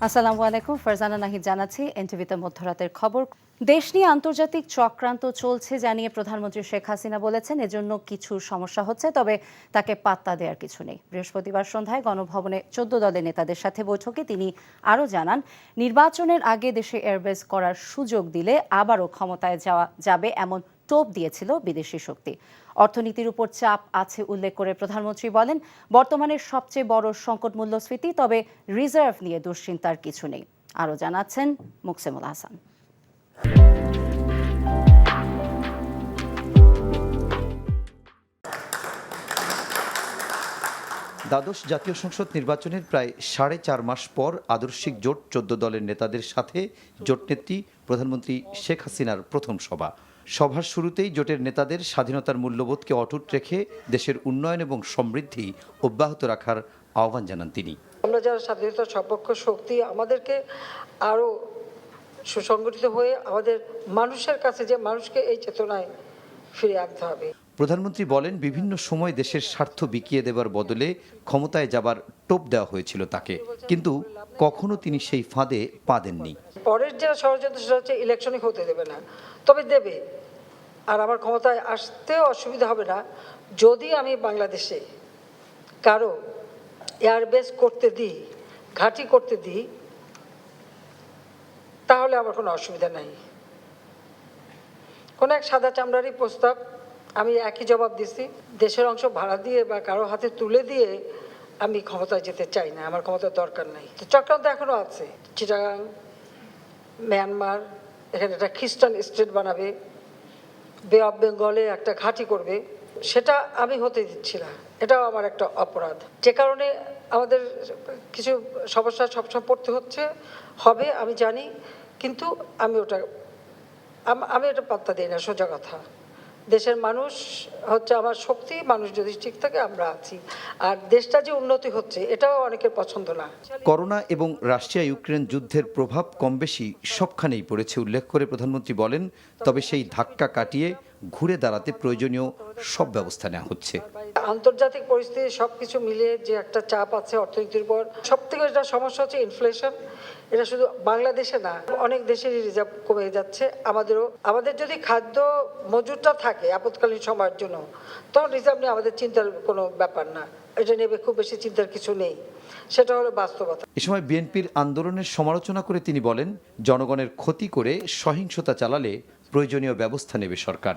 আসসালামু আলাইকুম, ফারজানা নাহিদ জানাচ্ছি এনটিভিতে মধ্যরাতের খবর। দেশ নিয়ে আন্তর্জাতিক চক্রান্ত চলছে জানিয়ে প্রধানমন্ত্রী শেখ হাসিনা বলেছেন এজন্য কিছু সমস্যা হচ্ছে, তবে তাকে পাত্তা দেওয়ার কিছু নেই। বৃহস্পতিবার সন্ধ্যায় গণভবনে 14 দলের নেতাদের সাথে বৈঠকে তিনি আরও জানান, নির্বাচনের আগে দেশে এয়ারবেস করার সুযোগ দিলে আবারও ক্ষমতায় যাওয়া যাবে এমন টোপ দিয়েছিল বিদেশি শক্তি। অর্থনীতির উপর চাপ আছে উল্লেখ করে প্রধানমন্ত্রী বলেন, বর্তমানের সবচেয়ে বড় সংকট মূল্যস্ফীতি, তবে রিজার্ভ নিয়ে দুশ্চিন্তার কিছু নেই। আরও জানাচ্ছেন মুকসেমুল হাসান। দ্বাদশ জাতীয় সংসদ নির্বাচনের প্রায় 4.5 মাস পর আদর্শিক জোট 14 দলের নেতাদের সাথে জোটনেত্রী প্রধানমন্ত্রী শেখ হাসিনার প্রথম সভা। সভার শুরুতেই জোটের নেতাদের স্বাধীনতার মূল্যবোধকে অটুট রেখে দেশের উন্নয়ন এবং সমৃদ্ধি অব্যাহত রাখার আহ্বান জানান তিনি। আমরা যারা স্বাধীনতার সপক্ষ শক্তি, আমাদেরকে আরও সুসংগঠিত হয়ে আমাদের মানুষের কাছে যে মানুষকে এই চেতনায় ফিরে আনতে হবে। প্রধানমন্ত্রী বলেন, বিভিন্ন সময় দেশের স্বার্থ বিকিয়ে দেবার বদলে ক্ষমতায় যাবার টোপ দেওয়া হয়েছিল তাকে, কিন্তু কখনো তিনি সেই ফাঁদে পা দেননি। পরের যে ষড়যন্ত্র সেটা হচ্ছে ইলেকশনই হতে দেবে না, তবে দেবে। আর আমার ক্ষমতায় আসতেও অসুবিধা হবে না যদি আমি বাংলাদেশে কারো এয়ারবেস করতে দিই, ঘাঁটি করতে দিই, তাহলে আমার কোনো অসুবিধা নাই। কোনো এক সাদা চামড়ারই প্রস্তাব আমি একই জবাব দিছি, দেশের অংশ ভাড়া দিয়ে বা কারো হাতে তুলে দিয়ে আমি ক্ষমতায় যেতে চাই না, আমার ক্ষমতার দরকার নাই। তো চক্রান্ত এখনো আছে। চিটাগাং, মিয়ানমার, এখানে একটা খ্রিস্টান স্টেট বানাবে, বে অফ বেঙ্গলে একটা ঘাঁটি করবে, সেটা আমি হতে দিচ্ছি না। এটাও আমার একটা অপরাধ, যে কারণে আমাদের কিছু সমস্যা সবসময় পড়তে হবে আমি জানি, কিন্তু আমি এটা পাত্তা দিই না। সোজা কথা, দেশের মানুষ হচ্ছে আমার শক্তি, মানুষ যদি ঠিক থাকে আমরা আছি। আর দেশটা যে উন্নতি হচ্ছে এটাও অনেকের পছন্দ না। করোনা এবং রাশিয়া ইউক্রেন যুদ্ধের প্রভাব কম বেশি সবখানেই পড়েছে উল্লেখ করে প্রধানমন্ত্রী বলেন, তবে সেই ধাক্কা কাটিয়ে ঘুরে দাঁড়াতে প্রয়োজনীয় সব ব্যবস্থা নেওয়া হচ্ছে। আন্তর্জাতিক পরিস্থিতি সবকিছু মিলিয়ে যে একটা চাপ আছে অর্থনীতির উপর, সব থেকে যেটা সমস্যা হচ্ছে ইনফ্লেশন। এটা শুধু বাংলাদেশে না, অনেক দেশেরই রিজার্ভ কমে যাচ্ছে। আমাদের যদি খাদ্য মজুদটা থাকে আপৎকালীন সময়ের জন্য, তখন রিজার্ভ নিয়ে আমাদের চিন্তার কোনো ব্যাপার না। এটা নিয়ে খুব বেশি চিন্তার কিছু নেই, সেটা হলো বাস্তবতা। এ সময় বিএনপির আন্দোলনের সমালোচনা করে তিনি বলেন, জনগণের ক্ষতি করে সহিংসতা চালালে প্রয়োজনীয় ব্যবস্থা নেবে সরকার।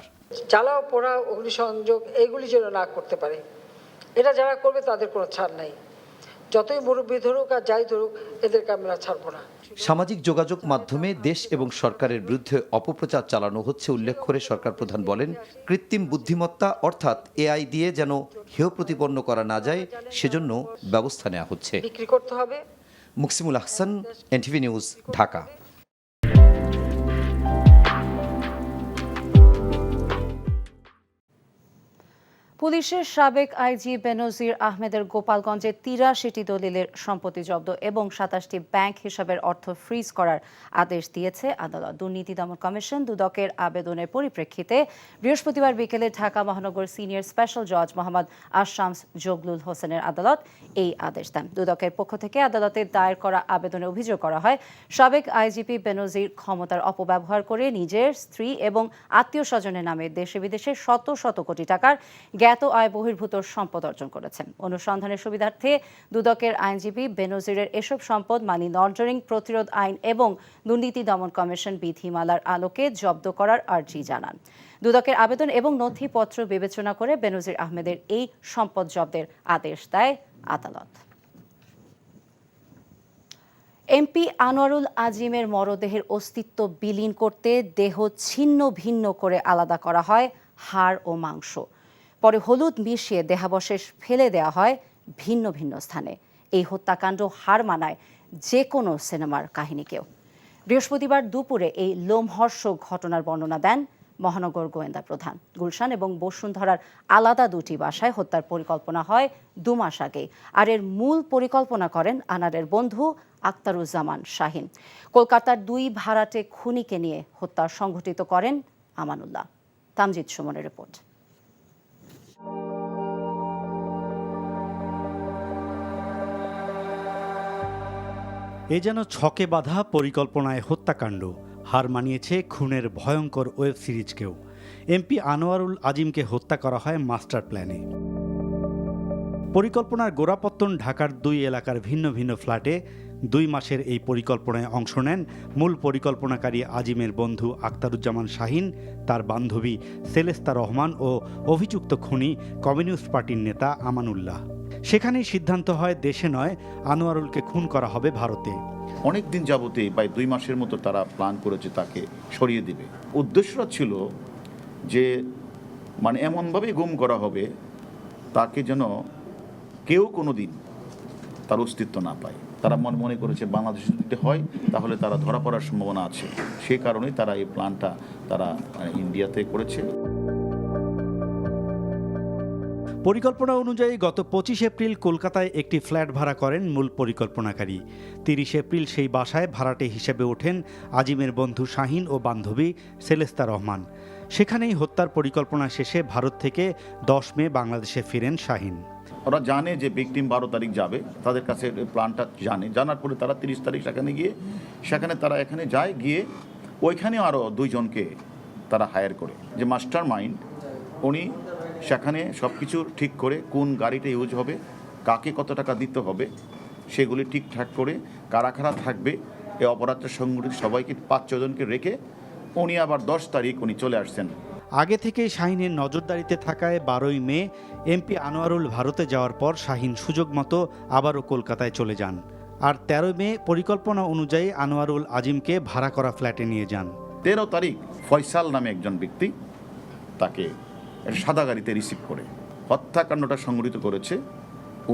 জ্বালাও পোড়া, অগ্নিসংযোগ এগুলি যেন না করতে পারে। এটা যারা করবে তাদের কোনো ছাড় নাই। যতই মুরব্বী ধরুক আর যাই ধরুক, এদেরকে আমরা ছাড়বো না। সামাজিক যোগাযোগ মাধ্যমে দেশ এবং সরকারের বিরুদ্ধে অপপ্রচার চালানো হচ্ছে উল্লেখ করে সরকার প্রধান বলেন, কৃত্রিম বুদ্ধিমত্তা অর্থাৎ এআই দিয়ে যেন হেয় প্রতিপন্ন করা না যায় সেজন্য ব্যবস্থা নেওয়া হচ্ছে। বিক্রি করতে হবে। Muksimul Hasan, NTV news, Dhaka. পুলিশের সাবেক আইজি বেনজির আহমেদের গোপালগঞ্জে ৮৩টি দলিলের সম্পত্তি জব্দ এবং ২৭টি ব্যাংক হিসাবের অর্থ ফ্রিজ করার আদেশ দিয়েছে আদালত। দুর্নীতি দমন কমিশন দুদকের আবেদনের পরিপ্রেক্ষিতে বৃহস্পতিবার বিকেলে ঢাকা মহানগর সিনিয়র স্পেশাল জজ মোহাম্মদ আশামস জগলুল হোসেনের আদালত এই আদেশ দেন। দুদকের পক্ষ থেকে আদালতে দায়ের করা আবেদনে অভিযোগ করা হয়, সাবেক আইজিপি বেনজির ক্ষমতার অপব্যবহার করে নিজের স্ত্রী এবং আত্মীয় স্বজনের নামে দেশে বিদেশে শত শত কোটি টাকার জ্ঞাত আয় বহির্ভূত সম্পদ অর্জন করেছেন। অনুসন্ধানের সুবিধার্থে দুদকের আইনজীবী বেনজিরের এসব সম্পদ মানি লন্ডারিং প্রতিরোধ আইন এবং দুর্নীতি দমন কমিশন বিধিমালার আলোকে জব্দ করার আর্জি জানান। দুদকের আবেদন এবং নথিপত্র বিবেচনা করে বেনজির আহমেদের এই সম্পদ জব্দের আদেশ দেয় আদালত। এমপি আনোয়ারুল আজিমের মরদেহের অস্তিত্ব বিলীন করতে দেহ ছিন্ন ভিন্ন করে আলাদা করা হয় হাড় ও মাংস, পরে হলুদ মিশিয়ে দেহাবশেষ ফেলে দেওয়া হয় ভিন্ন ভিন্ন স্থানে। এই হত্যাকাণ্ড হার মানায় যে কোনো সিনেমার কাহিনীকেও। বৃহস্পতিবার দুপুরে এই লোমহর্ষক ঘটনার বর্ণনা দেন মহানগর গোয়েন্দা প্রধান। গুলশান এবং বসুন্ধরার আলাদা দুটি বাসায় হত্যার পরিকল্পনা হয় ২ মাস আগে, আর এর মূল পরিকল্পনা করেন আনারের বন্ধু আক্তারুজ্জামান শাহিন। কলকাতার ২ ভাড়াটে খুনিকে নিয়ে হত্যা সংঘটিত করেন আমানুল্লাহ। তামজিদ সুমনের রিপোর্ট। এ যেন ছকে বাঁধা পরিকল্পনায় হত্যাকাণ্ড, হার মানিয়েছে খুনের ভয়ঙ্কর ওয়েব সিরিজকেও। এমপি আনোয়ারুল আজিমকে হত্যা করা হয় মাস্টার প্ল্যানে। পরিকল্পনার গোড়াপত্তন ঢাকার 2 এলাকার ভিন্ন ভিন্ন ফ্ল্যাটে। 2 মাসের এই পরিকল্পনায় অংশ নেন মূল পরিকল্পনাকারী আজিমের বন্ধু আখতারুজ্জামান শাহীন, তার বান্ধবী সেলেস্তা রহমান ও অভিযুক্ত খুনি কমিউনিস্ট পার্টির নেতা আমানুল্লাহ। সেখানেই সিদ্ধান্ত হয় দেশে নয়, আনোয়ারুলকে খুন করা হবে ভারতে। অনেক দিন যাবতে প্রায় 2 মাসের মতো তারা প্ল্যান করেছে তাকে সরিয়ে দেবে। উদ্দেশ্যটা ছিল যে মানে এমনভাবে গুম করা হবে তাকে যেন কেউ কোনো দিন তার অস্তিত্ব না পায়। তারা মনে করেছে বাংলাদেশে যদি হয় তাহলে তারা ধরা পড়ার সম্ভাবনা আছে, সেই কারণেই তারা এই প্ল্যানটা তারা ইন্ডিয়াতে করেছে। পরিকল্পনা অনুযায়ী গত 25 এপ্রিল কলকাতায় একটি ফ্ল্যাট ভাড়া করেন মূল পরিকল্পনাকারী। 30 এপ্রিল সেই বাসায় ভাড়াটে হিসেবে ওঠেন আজিমের বন্ধু শাহীন ও বান্ধবী সেলেস্তা রহমান। সেখানেই হত্যার পরিকল্পনা শেষে ভারত থেকে 10 মে বাংলাদেশে ফিরেন শাহীন। ওরা জানে যে ভিকটিম 12 তারিখ যাবে, তাদের কাছে প্ল্যানটা জানার পরে তারা 30 তারিখ সেখানে তারা এখানে যায়, গিয়ে ওইখানে আরও 2 জনকে তারা হায়ার করে, যে মাস্টার মাইন্ড উনি সেখানে সব কিছু ঠিক করে কোন গাড়িটা ইউজ হবে, কাকে কত টাকা দিতে হবে সেগুলি ঠিকঠাক করে, কারা কারা থাকবে এই অপরাধটা সংগঠিত সবাইকে 5-6 জনকে রেখে উনি আবার 10 তারিখ উনি চলে আসছেন। আগে থেকেই শাহীনের নজরদারিতে থাকায় 12ই মে এমপি আনোয়ারুল ভারতে যাওয়ার পর শাহীন সুযোগ মতো আবারও কলকাতায় চলে যান। আর 13 মে পরিকল্পনা অনুযায়ী আনোয়ারুল আজিমকে ভাড়া করা ফ্ল্যাটে নিয়ে যান। 13 তারিখ ফয়সাল নামে একজন ব্যক্তি তাকে সাদা গাড়িতে রিসিভ করে হত্যাকাণ্ডটা সংগঠিত করেছে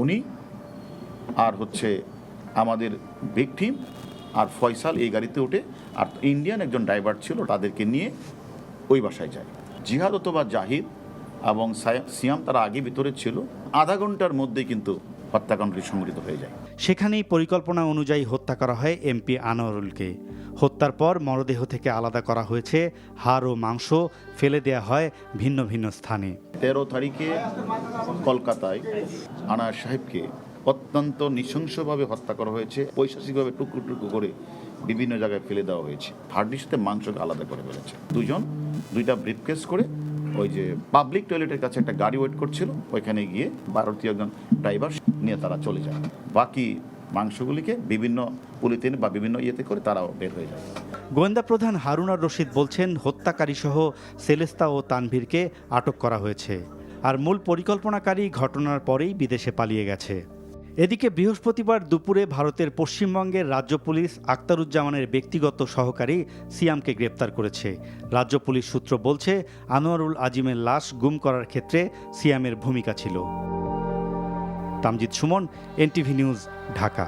উনি, আর হচ্ছে আমাদের ভিকটিম আর ফয়সাল এই গাড়িতে ওঠে, আর ইন্ডিয়ান একজন ড্রাইভার ছিল, তাদেরকে নিয়ে ওই বাসায় যায়। জিহাদ অথবা জাহিদ এবং সিয়াম তারা আগে ভিতরে ছিল। আধা ঘন্টার মধ্যেই কিন্তু হত্যাকাণ্ডটি সংগঠিত হয়ে যায়। সেখানেই পরিকল্পনা অনুযায়ী হত্যা করা হয় এমপি আনোয়ারুলকে। হত্যার পর মরদেহ থেকে আলাদা করা হয়েছে হাড় ও মাংস, ফেলে দেয়া হয় ভিন্ন ভিন্ন স্থানে। 13 তারিখে কলকাতায় আনার সাহেবকে অত্যন্ত নৃশংসভাবে হত্যা করা হয়েছে, পৈশাচিকভাবে টুকরো টুকরো করে বিভিন্ন জায়গায় ফেলে দেওয়া হয়েছে। হাড্ডির সাথে মাংসকে আলাদা করে ফেলেছে। 2টা ব্রিফকেস করে ওই যে পাবলিক টয়লেটের কাছে একটা গাড়ি ওয়েট করছিল, ওইখানে গিয়ে ভারতীয় একজন ড্রাইভার নিয়ে তারা চলে যায়। বাকি মাংসগুলিকে বিভিন্ন পলিথিন বা বিভিন্ন ইয়েতে করে তারাও বের হয়ে যায়। গোয়েন্দা প্রধান হারুনার রশিদ বলছেন, হত্যাকারী সহ সেলেস্তা ও তানভীরকে আটক করা হয়েছে, আর মূল পরিকল্পনাকারী ঘটনার পরেই বিদেশে পালিয়ে গেছে। এদিকে বৃহস্পতিবার দুপুরে ভারতের পশ্চিমবঙ্গের রাজ্য পুলিশ আখতারুজ্জামানের ব্যক্তিগত সহকারী সিয়ামকে গ্রেপ্তার করেছে। রাজ্য পুলিশ সূত্র বলছে, আনোয়ারুল আজিমের লাশ গুম করার ক্ষেত্রে সিয়ামের ভূমিকা ছিল। Tamjid Suman, NTV news, Dhaka.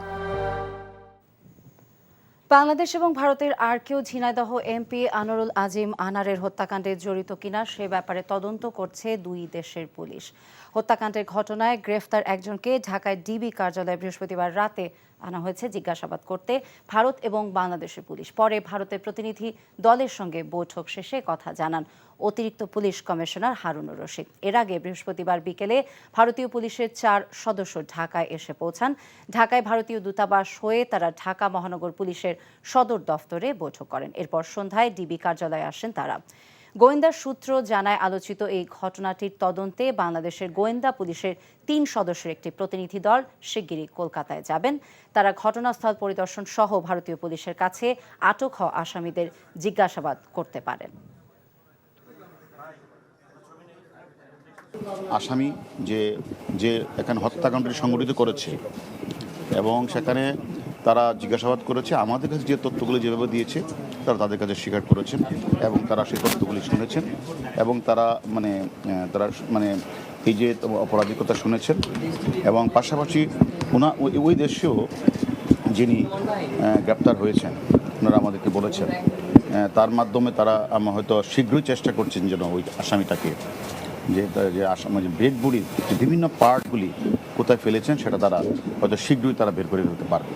বাংলাদেশ এবং ভারতের আর কেউ ঝিনাইদহ এমপি আনোয়ারুল আজিম আনারের হত্যাকাণ্ডে জড়িত কিনা সে ব্যাপারে তদন্ত করছে 2 দেশের পুলিশ। হত্যাকাণ্ডের ঘটনায় গ্রেফতার একজনকে ঢাকায় ডিবি কার্যালয়ে বৃহস্পতিবার রাতে আনা হয়েছে জিজ্ঞাসাবাদ করতে ভারত এবং বাংলাদেশের পুলিশ। পরে ভারতের প্রতিনিধি দলের সঙ্গে বৈঠক শেষে কথা জানান অতিরিক্ত পুলিশ কমিশনার হারুনুর রশিদ। এর আগে বৃহস্পতিবার বিকেলে ভারতীয় পুলিশের 4 সদস্য ঢাকায় এসে পৌঁছান। ঢাকায় ভারতীয় দূতাবাস হয়ে তারা ঢাকা মহানগর পুলিশের সদর দফতরে বৈঠক করেন। এরপর সন্ধ্যায় ডিবি কার্যালয়ে আসেন তারা। গোয়েন্দা সূত্র জানায়, আলোচিত এই ঘটনাটির তদন্তে বাংলাদেশের গোয়েন্দা পুলিশের 3 সদস্যের একটি প্রতিনিধি দল শিগগিরই কলকাতায় যাবেন। তারা ঘটনাস্থল পরিদর্শন সহ ভারতীয় পুলিশের কাছে আটক হওয়া আসামিদের জিজ্ঞাসাবাদ করতে পারেন। আসামি যে এখানে হত্যাকাণ্ডটি সংগঠিত করেছে এবং সেখানে তারা জিজ্ঞাসাবাদ করেছে, আমাদের কাছে যে তথ্যগুলি যেভাবে দিয়েছে তারা তাদের কাছে স্বীকার করেছেন এবং তারা সেই তথ্যগুলি শুনেছেন এবং তারা এই যে অপরাধীর কথা শুনেছেন এবং পাশাপাশি ওই দেশেও যিনি গ্রেপ্তার হয়েছেন ওনারা আমাদেরকে বলেছেন, তার মাধ্যমে তারা হয়তো শীঘ্রই চেষ্টা করছেন যেন ওই আসামিটাকে যে ডেড বডির যে বিভিন্ন পার্টগুলি কোথায় ফেলেছেন সেটা তারা হয়তো শীঘ্রই তারা বের করে ফেলতে পারবে।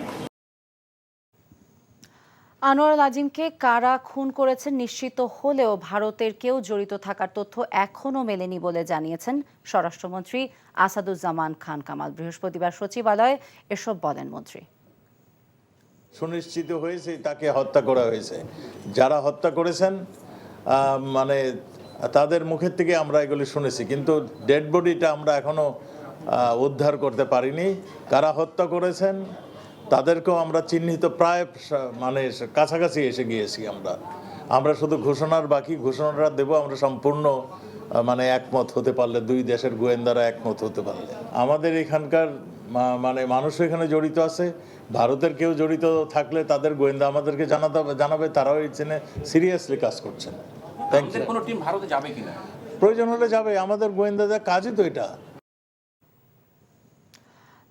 আনোয়ারুল আজিমকে কারা খুন করেছেন নিশ্চিত হলেও ভারতের কেউ জড়িত থাকার তথ্য এখনও মেলেনি বলে জানিয়েছেন স্বরাষ্ট্রমন্ত্রী আসাদুজ্জামান খান কামাল। বৃহস্পতিবার সচিবালয়ে এসব বলেন মন্ত্রী। সুনিশ্চিত হয়েছে তাকে হত্যা করা হয়েছে। যারা হত্যা করেছেন মানে তাদের মুখের থেকে আমরা এগুলি শুনেছি, কিন্তু ডেড বডিটা আমরা এখনো উদ্ধার করতে পারিনি। কারা হত্যা করেছেন তাদেরকেও আমরা চিহ্নিত প্রায় মানে কাছাকাছি এসে গিয়েছি। আমরা শুধু ঘোষণাটা দেব আমরা সম্পূর্ণ মানে একমত হতে পারলে, দুই দেশের গোয়েন্দারা একমত হতে পারলে। আমাদের এখানকার মানে মানুষ এখানে জড়িত আছে, ভারতের কেউ জড়িত থাকলে তাদের গোয়েন্দা আমাদেরকে জানাবে, তারাও এই জন্য সিরিয়াসলি কাজ করছেন। Thank you. কোনো টিম ভারতে যাবে কিনা? প্রয়োজন হলে যাবে, আমাদের গোয়েন্দাদের কাজই তো এটা।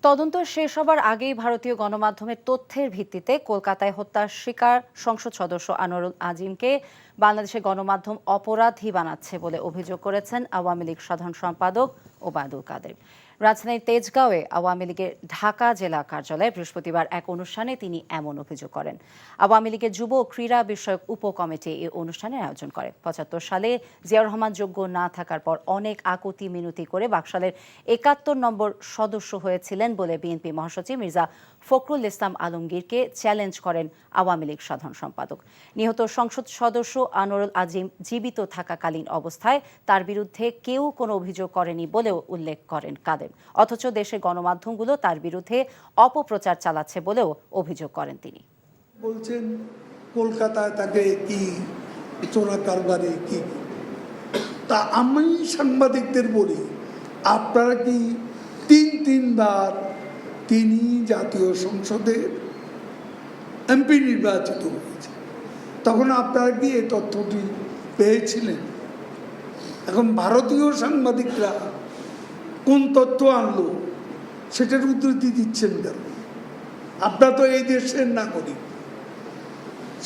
তদন্ত শেষ হবার আগেই ভারতীয় গণমাধ্যমের তথ্যের ভিত্তিতে কলকাতায় হত্যার শিকার সংসদ সদস্য আনোয়ারুল আজিমকে বাংলাদেশের গণমাধ্যম অপরাধী বানাচ্ছে বলে অভিযোগ করেছেন আওয়ামী লীগ সাধারণ সম্পাদক ওবায়দুল কাদের। রাজধানীর তেজগাঁওয়ে আওয়ামী লীগের ঢাকা জেলা কার্যালয়ে বৃহস্পতিবার এক অনুষ্ঠানে তিনি এমন অভিযোগ করেন। আওয়ামী লীগের যুব ও ক্রীড়া বিষয়ক উপকমিটি এই অনুষ্ঠানের আয়োজন করে। ৭৫ সালে জিয়াউর রহমান যোগ্য না থাকার পর অনেক আকুতি মিনতি করে বাকশালের ৭১ নম্বর সদস্য হয়েছিলেন বলে বিএনপি মহাসচিব মির্জা ফখরুল ইসলাম আলমগীরকে চ্যালেঞ্জ করেন আওয়ামী লীগ সাধারণ সম্পাদক। নিহত সংসদ সদস্য আনোয়ারুল আজিম জীবিত থাকাকালীন অবস্থায় তার বিরুদ্ধে কেউ কোনো অভিযোগ করেনি বলেও উল্লেখ করেন কাদের। অথচ দেশের গণমাধ্যমগুলো তার বিরুদ্ধে অপপ্রচার চালাচ্ছে বলেও অভিযোগ করেন তিনি। বলছেন কলকাতায় তাকে কি চোরা কারবারে কি, তা আমি সাংবাদিকদের বলি আপনারা কি তিনবার তিনি জাতীয় সংসদের এমপি নির্বাচিত হয়েছে, তখন আপনারা কি এই তথ্যটি পেয়েছিলেন? এখন ভারতীয় সাংবাদিকরা কোন তথ্য আনলো সেটার উদ্ধৃতি দিচ্ছেন কেন? আপনারা তো এই দেশের নাগরিক।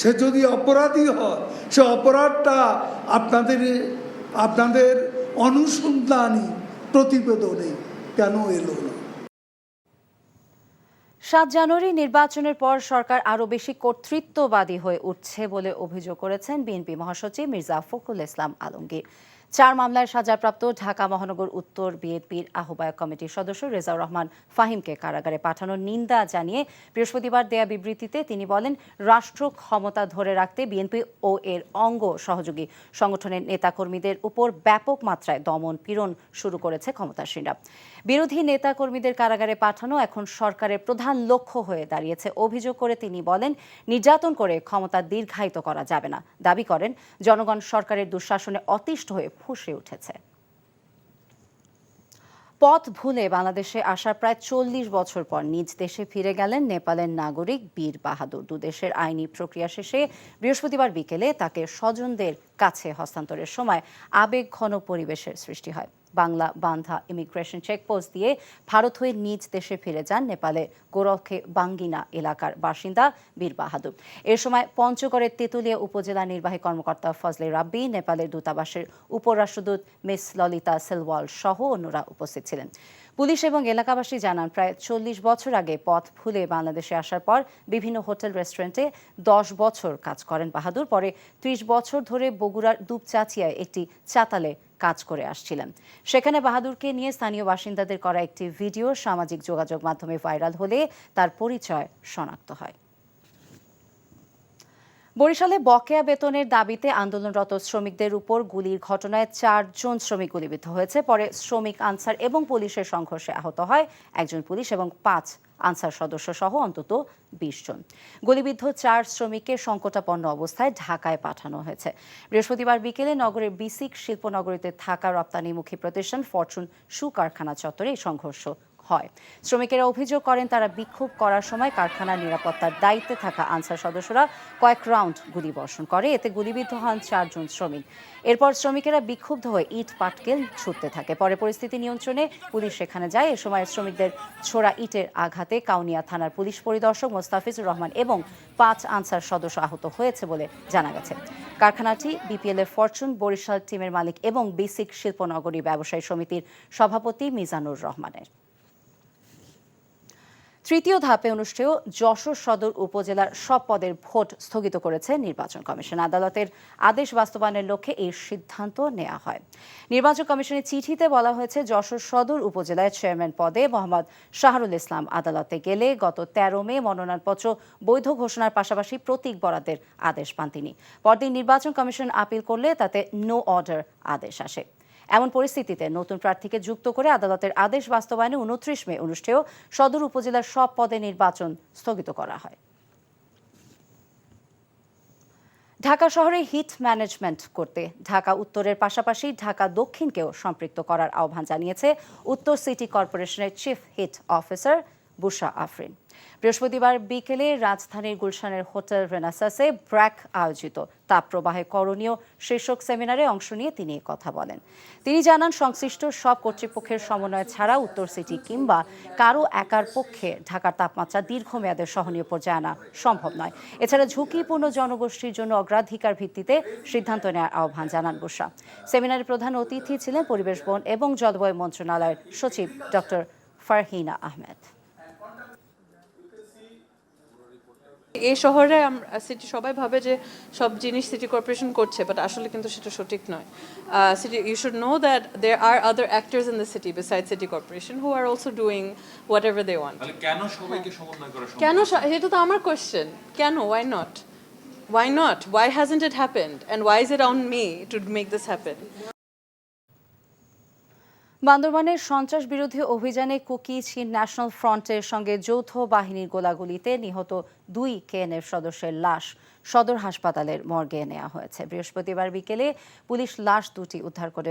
সে যদি অপরাধী হয় সে অপরাধটা আপনাদের অনুসন্ধানী প্রতিবেদনে কেন এলো না? ৭ জানুয়ারি নির্বাচনের পর সরকার আরও বেশি কর্তৃত্ববাদী হয়ে উঠছে বলে অভিযোগ করেছেন বিএনপি মহাসচিব মির্জা ফখরুল ইসলাম আলমগীর। 4 মামলায় সাজাপ্রাপ্ত ঢাকা মহানগর উত্তর বিএনপির আহ্বায়ক কমিটির সদস্য রেজাউর রহমান ফাহিমকে কারাগারে পাঠানোর নিন্দা জানিয়ে বৃহস্পতিবার দেয়া বিবৃতিতে তিনি বলেন, রাষ্ট্র ক্ষমতা ধরে রাখতে বিএনপি ও এর অঙ্গ সহযোগী সংগঠনের নেতাকর্মীদের উপর ব্যাপক মাত্রায় দমন পীড়ন শুরু করেছে ক্ষমতাসীনরা। বিরোধী নেতাকর্মীদের কারাগারে পাঠানো এখন সরকারের প্রধান লক্ষ্য হয়ে দাঁড়িয়েছে অভিযোগ করে তিনি বলেন, নির্যাতন করে ক্ষমতা দীর্ঘায়িত করা যাবে না। দাবি করেন, জনগণ সরকারের দুঃশাসনে অতিষ্ঠ হয়ে ফুঁসে উঠেছে। পথ ভুলে বাংলাদেশে আসার প্রায় ৪০ বছর পর নিজ দেশে ফিরে গেলেন নেপালের নাগরিক বীর বাহাদুর। দুদেশের আইনি প্রক্রিয়া শেষে বৃহস্পতিবার বিকেলে তাকে স্বজনদের কাছে হস্তান্তরের সময় আবেগঘন পরিবেশের সৃষ্টি হয়। বাংলা বান্ধা ইমিগ্রেশন চেকপোস্ট দিয়ে ভারত হয়ে নিজ দেশে ফিরে যান নেপালের গোরখে বাঙ্গিনা এলাকার বাসিন্দা বীর বাহাদুর। এ সময় পঞ্চগড়ের তেঁতুলিয়া উপজেলা নির্বাহী কর্মকর্তা ফজলে রাব্বি, নেপালের দূতাবাসের উপরাষ্ট্রদূত মিস ললিতা সেলওয়াল সহ অন্যরা উপস্থিত ছিলেন। পুলিশ এবং এলাকাবাসী জানান, প্রায় ৪০ বছর আগে পথ ভুলে বাংলাদেশে আসার পর বিভিন্ন হোটেল রেস্টুরেন্টে ১০ বছর কাজ করেন বাহাদুর। পরে ৩০ বছর ধরে বগুড়ার দুপচাঁচিয়ায় একটি চাতালে কাজ করে আসছিলেন। সেখানে বাহাদুরকে নিয়ে স্থানীয় বাসিন্দাদের করা একটি ভিডিও সামাজিক যোগাযোগ মাধ্যমে ভাইরাল হলে তার পরিচয় শনাক্ত হয়। বরিশালে বকেয়া বেতনের দাবিতে আন্দোলনরত শ্রমিকদের উপর গুলির ঘটনায় ৪ জন শ্রমিক গুলিবিদ্ধ হয়েছে। পরে শ্রমিক আনসার এবং পুলিশের সংঘর্ষে আহত হয় একজন পুলিশ এবং ৫ আনসার সদস্য সহ অন্তত ২০ জন। গুলিবিদ্ধ ৪ শ্রমিককে সংকটাপন্ন অবস্থায় ঢাকায় পাঠানো হয়েছে। বৃহস্পতিবার বিকেলে নগরের বিসিক শিল্পনগরীতে থাকা রপ্তানিমুখী প্রতিষ্ঠান ফরচুন শু কারখানা চত্বরে এই সংঘর্ষ হয়। শ্রমিকেরা অভিযোগ করেন, তারা বিক্ষোভ করার সময় কারখানার নিরাপত্তার দায়িত্বে থাকা আনসার সদস্যরা কয়েক রাউন্ড গুলি বর্ষণ করে। এতে গুলিবিদ্ধ হন ৪ জন শ্রমিক। এরপর শ্রমিকেরা বিক্ষুব্ধ হয়ে ইট পাটকেল ছুটতে থাকে। পরে পরিস্থিতি নিয়ন্ত্রণে পুলিশ সেখানে যায়। এ সময় শ্রমিকদের ছোড়া ইটের আঘাতে কাউনিয়া থানার পুলিশ পরিদর্শক মোস্তাফিজুর রহমান এবং ৫ আনসার সদস্য আহত হয়েছে বলে জানা গেছে। কারখানাটি বিপিএল এর ফরচুন বরিশাল টিমের মালিক এবং বিসিক শিল্পনগরী ব্যবসায়ী সমিতির সভাপতি মিজানুর রহমানের। তৃতীয় ধাপে অনুষ্ঠেয় যশোর সদর উপজেলার সব পদের ভোট স্থগিত করেছে নির্বাচন কমিশন। আদালতের আদেশ বাস্তবায়নের লক্ষ্যে এই সিদ্ধান্ত নেওয়া হয়। নির্বাচন কমিশনের চিঠিতে বলা হয়েছে, যশোর সদর উপজেলায় চেয়ারম্যান পদে মোহাম্মদ শাহরুল ইসলাম আদালতে গেলে গত 13 মে মনোনয়নপত্র বৈধ ঘোষণার পাশাপাশি প্রতীক বরাদ্দের আদেশ পান তিনি। পরদিন নির্বাচন কমিশন আপিল করলে তাতে নো অর্ডার আদেশ আসে। এমন পরিস্থিতিতে নতুন প্রার্থীকে যুক্ত করে আদালতের আদেশ বাস্তবায়নে 29 মে অনুষ্ঠেয় সদর উপজেলার সব পদে নির্বাচন স্থগিত করা হয়। ঢাকা শহরে হিট ম্যানেজমেন্ট করতে ঢাকা উত্তরের পাশাপাশি ঢাকা দক্ষিণকেও সম্পৃক্ত করার আহ্বান জানিয়েছে উত্তর সিটি কর্পোরেশনের চিফ হিট অফিসার বুশরা আফরিন। বৃহস্পতিবার বিকেলে রাজধানীর গুলশানের হোটেল রেনাসাসে ব্র্যাক আয়োজিত তাপপ্রবাহে করণীয় শীর্ষক সেমিনারে অংশ নিয়ে তিনি কথা বলেন। তিনি জানান, সংশ্লিষ্ট সব কর্তৃপক্ষের সমন্বয় ছাড়া উত্তর সিটি কিংবা কারো একার পক্ষে ঢাকার তাপমাত্রা দীর্ঘমেয়াদে সহনীয় পর্যায়ে আনা সম্ভব নয়। এছাড়া ঝুঁকিপূর্ণ জনগোষ্ঠীর জন্য অগ্রাধিকার ভিত্তিতে সিদ্ধান্ত নেওয়ার আহ্বান জানান বুশরা। সেমিনারে প্রধান অতিথি ছিলেন পরিবেশ, বন এবং জলবায়ু মন্ত্রণালয়ের সচিব ডক্টর ফারহিনা আহমেদ। এই শহরে সিটি সবাই ভাবে যে সব জিনিস সিটি কর্পোরেশন করছে, বাট আসলে কিন্তু সেটা সঠিক নয়। City, you should know that there are other actors in the city beside city corporation who are also doing whatever they want. কেন সবাইকে সমন্বয় করা সম্ভব? কেন, এটা তো আমার কোয়েশ্চেন। কেন? Why not? Why not? Why hasn't it happened and why is it on me to make this happen? বান্দরবানের সন্ত্রাস বিরোধী অভিযানে কুকি চীন ন্যাশনাল ফ্রন্টের সঙ্গে যৌথ বাহিনীর গোলাগুলিতে নিহত 2 কেএনএফ সদস্যের লাশ সদর হাসপাতালের মর্গে নেওয়া হয়েছে। বৃহস্পতিবার বিকেলে পুলিশ লাশ দুটি উদ্ধার করে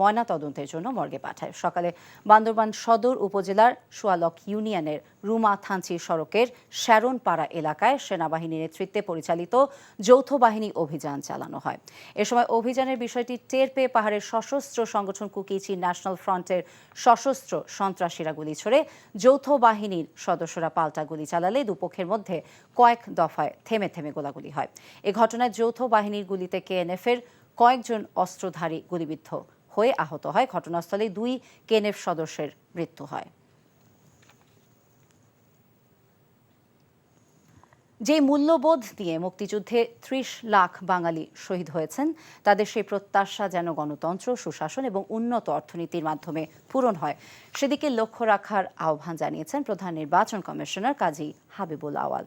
ময়না তদন্তের জন্য মর্গে পাঠায়। সকালে বান্দরবান সদর উপজেলার সোয়ালক ইউনিয়নের রুমা থানচি সড়কের শ্যারনপাড়া এলাকায় সেনাবাহিনীর নেতৃত্বে পরিচালিত যৌথ বাহিনী অভিযান চালানো হয়। এ সময় অভিযানের বিষয়টি টের পেয়ে পাহাড়ের সশস্ত্র সংগঠন কুকি চীন ন্যাশনাল ফ্রন্টের সশস্ত্র সন্ত্রাসীরা গুলি ছোড়ে। যৌথ বাহিনীর সদস্যরা পাল্টা গুলি চালালে দুপক্ষের মধ্যে কয়েক দফায় থেমে থেমে গোলাগুলি হয়। এ ঘটনায় যৌথ বাহিনীর গুলিতে কেএনএফের কয়েকজন অস্ত্রধারী গুলিবিদ্ধ হয়ে আহত হয়। ঘটনাস্থলে 2 কেএনএফ সদস্যের মৃত্যু হয়। যে মূল্যবোধ দিয়ে মুক্তিযুদ্ধে 30 লাখ বাঙালি শহীদ হয়েছেন, তাদের সেই প্রত্যাশা যেন গণতন্ত্র, সুশাসন এবং উন্নত অর্থনীতির মাধ্যমে পূরণ হয়, সেদিকে লক্ষ্য রাখার আহ্বান জানিয়েছেন প্রধান নির্বাচন কমিশনার কাজী হাবিবুল আওয়াল।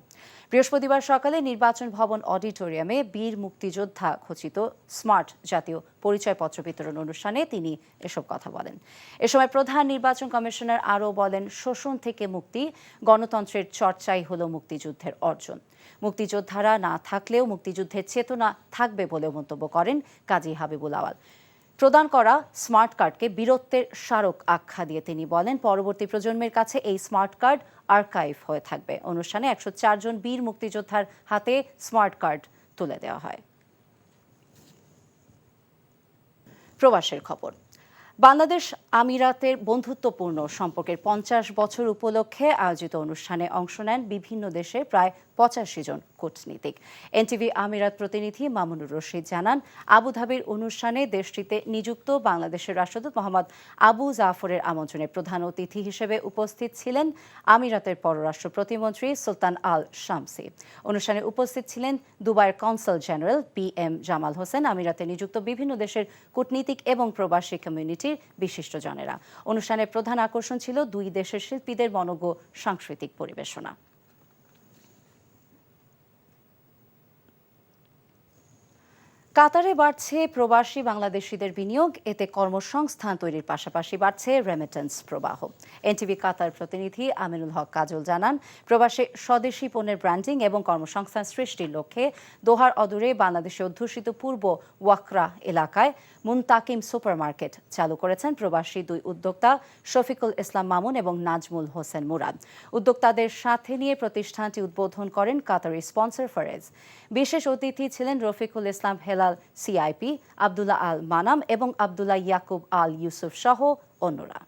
বৃহস্পতিবার সকালে নির্বাচন ভবন অডিটোরিয়ামে বীর মুক্তিযোদ্ধা খচিত স্মার্ট জাতীয় পরিচয়পত্র বিতরণ অনুষ্ঠানে তিনি এসব কথা বলেন। এ সময় প্রধান নির্বাচন কমিশনার আরও বলেন, শোষণ থেকে মুক্তি, গণতন্ত্রের চর্চাই হলো মুক্তিযুদ্ধের অর্জন। মুক্তিযোদ্ধারা না থাকলেও মুক্তিযুদ্ধের চেতনা থাকবে বলেও মন্তব্য করেন কাজী হাবিবুল আওয়াল। প্রদান করা স্মার্ট কার্ডকে বীরত্বের স্মারক আখ্যা দিয়ে তিনি বলেন, পরবর্তী প্রজন্মের কাছে এই স্মার্ট কার্ড আর্কাইভ হয়ে থাকবে। অনুষ্ঠানে 104 জন বীর মুক্তিযোদ্ধার হাতে স্মার্ট কার্ড তুলে দেওয়া হয়। প্রবাসের খবর। বাংলাদেশ আমিরাতের বন্ধুত্বপূর্ণ সম্পর্কের 50 বছর উপলক্ষে আয়োজিত অনুষ্ঠানে অংশ নেন বিভিন্ন দেশের প্রায় 85 জন কূটনীতিক। এনটিভি আমিরাত প্রতিনিধি মামুনুর রশিদ জানান, আবুধাবির অনুষ্ঠানে দেশটিতে নিযুক্ত বাংলাদেশের রাষ্ট্রদূত মোহাম্মদ আবু জাফরের আমন্ত্রণে প্রধান অতিথি হিসেবে উপস্থিত ছিলেন আমিরাতের পররাষ্ট্র প্রতিমন্ত্রী সুলতান আল শামসি। অনুষ্ঠানে উপস্থিত ছিলেন দুবাইয়ের consul general PM Jamal Hossain, আমিরাতে নিযুক্ত বিভিন্ন দেশের কূটনীতিক এবং প্রবাসী কমিউনিটির বিশিষ্টজনেরা। অনুষ্ঠানের প্রধান আকর্ষণ ছিল 2 দেশের শিল্পীদের মনোজ্ঞ সাংস্কৃতিক পরিবেশনা। কাতারে বাড়ছে প্রবাসী বাংলাদেশিদের বিনিয়োগ, এতে কর্মসংস্থান তৈরির পাশাপাশি বাড়ছে রেমিটেন্স প্রবাহ। এনটিভি কাতার প্রতিনিধি আমিনুল হক কাজল জানান, প্রবাসে স্বদেশি পণ্যের ব্র্যান্ডিং এবং কর্মসংস্থান সৃষ্টির লক্ষ্যে দোহার অদূরে বাংলাদেশে অধ্যুষিত পূর্ব ওয়াকরা এলাকায় মুনতাকিম সুপারমার্কেট চালু করেছেন প্রবাসী 2 উদ্যোক্তা শফিকুল ইসলাম মামুন এবং নাজমুল হোসেন মুরাদ। উদ্যোক্তাদের সাথে নিয়ে প্রতিষ্ঠানটি উদ্বোধন করেন কাতারি স্পন্সর ফারেজ। বিশেষ অতিথি ছিলেন রফিকুল ইসলাম হেলাল CIP, আব্দুল্লাহ আল মানাম এবং আব্দুল্লাহ ইয়াকুব আল ইউসুফ সহ অন্যরা।